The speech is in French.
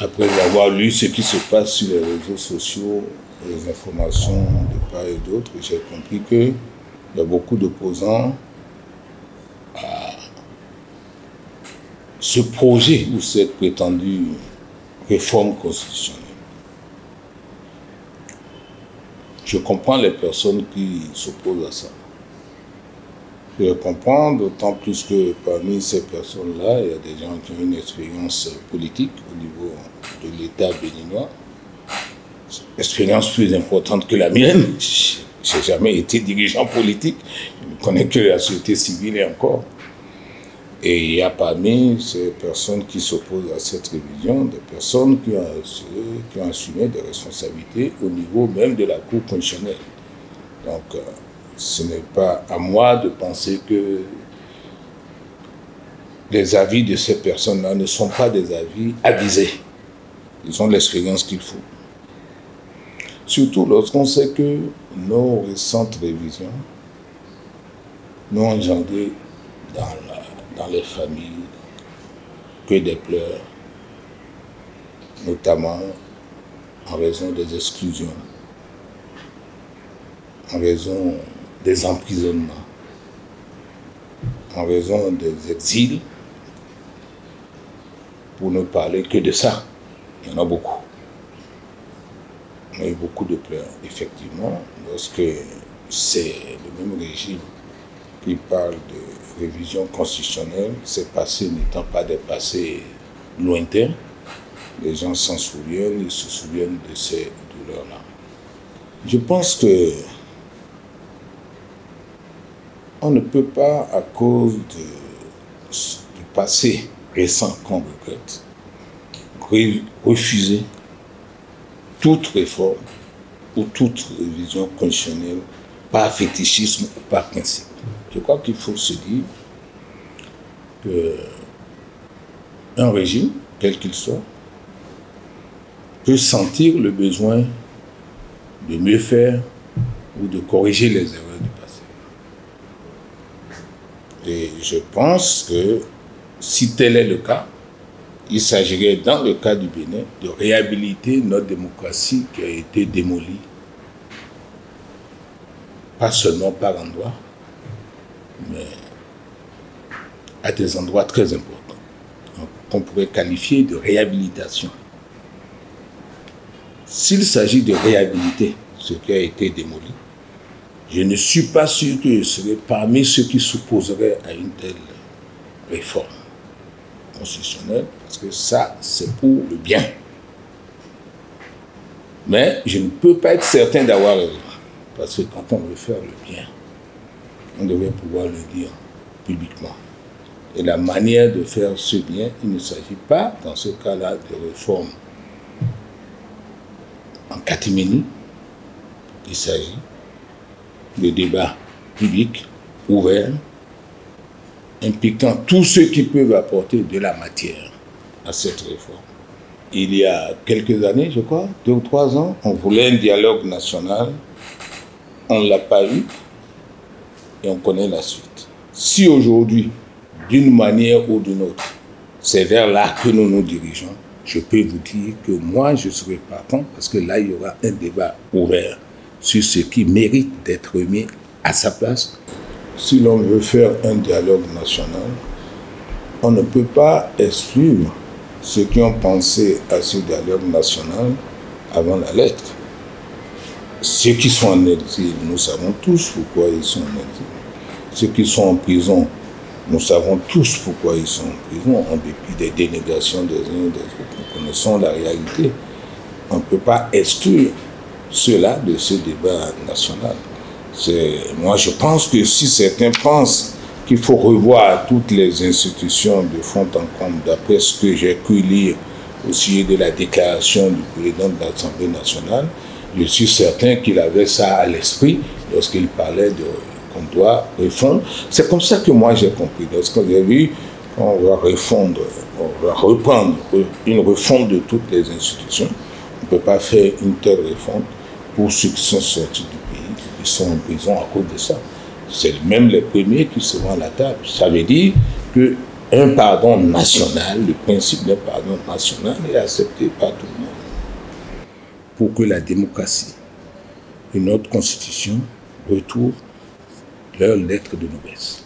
après avoir lu ce qui se passe sur les réseaux sociaux, les informations de part et d'autre, j'ai compris qu'il y a beaucoup d'opposants à ce projet ou cette prétendue réforme constitutionnelle. Je comprends les personnes qui s'opposent à ça. Je le comprends, d'autant plus que parmi ces personnes-là, il y a des gens qui ont une expérience politique au niveau de l'État béninois. Expérience plus importante que la mienne. Je n'ai jamais été dirigeant politique. Je ne connais que la société civile et encore. Et il y a parmi ces personnes qui s'opposent à cette révision, des personnes qui ont assumé des responsabilités au niveau même de la Cour constitutionnelle. Donc, ce n'est pas à moi de penser que les avis de ces personnes-là ne sont pas des avis avisés. Ils ont l'expérience qu'il faut. Surtout lorsqu'on sait que nos récentes révisions n'ont engendré dans les familles que des pleurs, notamment en raison des exclusions, en raison des emprisonnements, en raison des exils, pour ne parler que de ça. Il y en a beaucoup. On a eu beaucoup de pleurs, effectivement, lorsque c'est le même régime qui parle de révision constitutionnelle, ces passés n'étant pas des passés lointains, les gens s'en souviennent, ils se souviennent de ces douleurs-là. Je pense que on ne peut pas, à cause du passé récent qu'on regrette, refuser toute réforme ou toute révision constitutionnelle par fétichisme ou par principe. Je crois qu'il faut se dire qu'un régime, quel qu'il soit, peut sentir le besoin de mieux faire ou de corriger les erreurs du passé. Et je pense que si tel est le cas, il s'agirait, dans le cas du Bénin, de réhabiliter notre démocratie qui a été démolie, pas seulement par endroits, mais à des endroits très importants, qu'on pourrait qualifier de réhabilitation. S'il s'agit de réhabiliter ce qui a été démoli, je ne suis pas sûr que je serai parmi ceux qui s'opposeraient à une telle réforme constitutionnelle, parce que ça, c'est pour le bien. Mais je ne peux pas être certain d'avoir raison, parce que quand on veut faire le bien, on devrait pouvoir le dire publiquement. Et la manière de faire ce bien, il ne s'agit pas, dans ce cas-là, de réforme en catimini. Il s'agit de débats publics, ouverts, impliquant tous ceux qui peuvent apporter de la matière à cette réforme. Il y a quelques années, je crois, 2 ou 3 ans, on voulait un dialogue national, on ne l'a pas eu, et on connaît la suite. Si aujourd'hui, d'une manière ou d'une autre, c'est vers là que nous nous dirigeons, je peux vous dire que moi, je serai partant, parce que là, il y aura un débat ouvert sur ce qui mérite d'être mis à sa place. Si l'on veut faire un dialogue national, on ne peut pas exclure ceux qui ont pensé à ce dialogue national avant la lettre. Ceux qui sont en exil, nous savons tous pourquoi ils sont en exil. Ceux qui sont en prison, nous savons tous pourquoi ils sont en prison, en dépit des dénégations des uns et des autres. Nous connaissons la réalité. On ne peut pas exclure cela de ce débat national. Moi, je pense que si certains pensent qu'il faut revoir toutes les institutions de fond en comble, d'après ce que j'ai pu lire au sujet de la déclaration du président de l'Assemblée nationale, je suis certain qu'il avait ça à l'esprit lorsqu'il parlait qu'on doit refondre. C'est comme ça que moi j'ai compris. Lorsqu'on a vu qu'on va refondre, on va reprendre une refonte de toutes les institutions, on ne peut pas faire une telle refonte pour ceux qui sont sortis du pays, qui sont en prison à cause de ça. C'est même les premiers qui seront à la table. Ça veut dire que un pardon national, le principe d'un pardon national est accepté par tout le monde pour que la démocratie et notre constitution retrouvent leur lettre de noblesse.